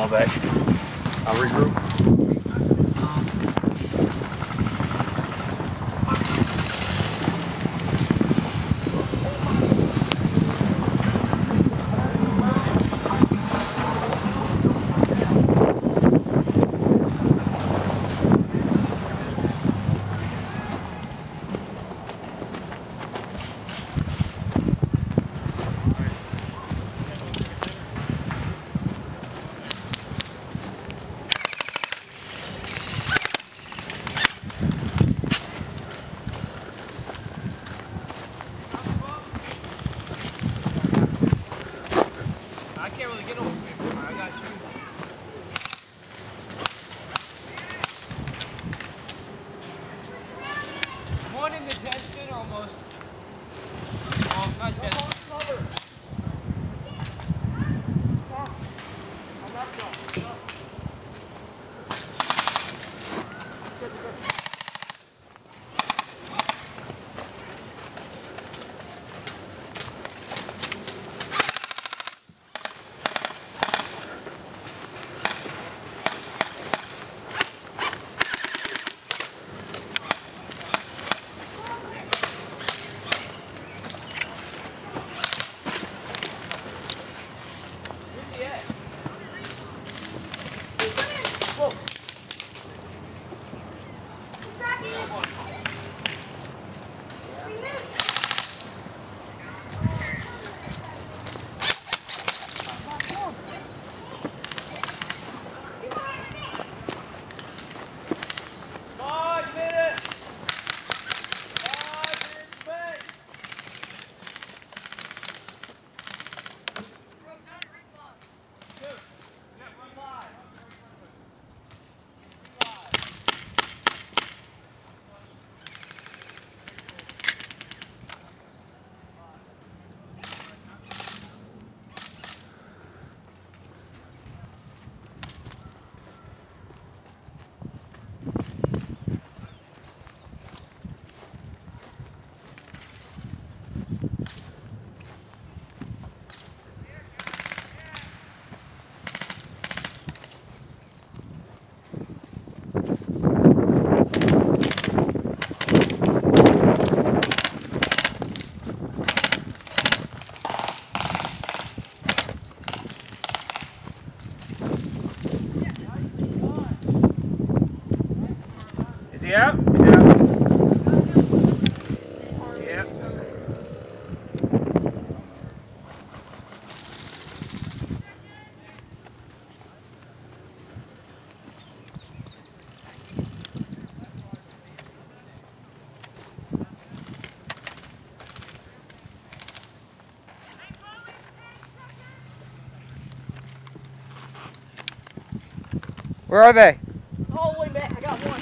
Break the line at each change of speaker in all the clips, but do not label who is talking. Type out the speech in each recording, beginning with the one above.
fall back. I'll regroup.
I can't really get over it. I got you. One in the dead center almost. Oh, not dead.
Is he out? Is he out? Yep.
Where are they?
All the way back. I got one.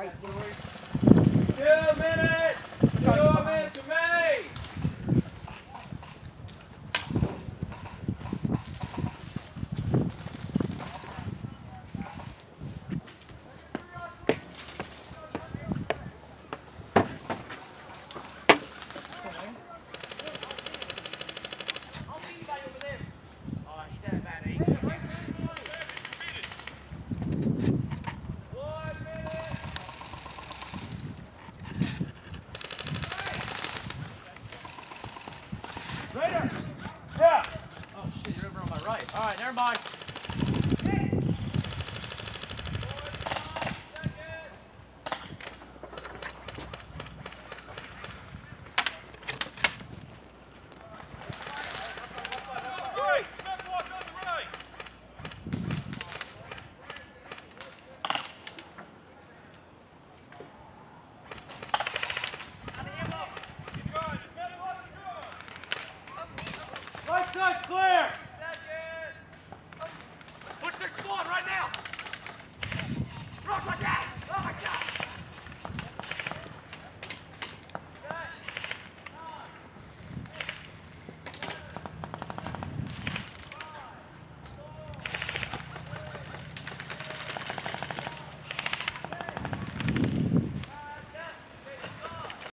right there.
2 minutes! 2 minutes to me!
I'll see anybody over there.
He's at about 8.
1 minute!
Raider!
Yeah!
Oh shit, you're over on my right. Alright, never mind.
Right! Step walk on the right! Keep going! Just gotta let it go!
Right side's clear!
Second!
Push their squad right now! Rush like that!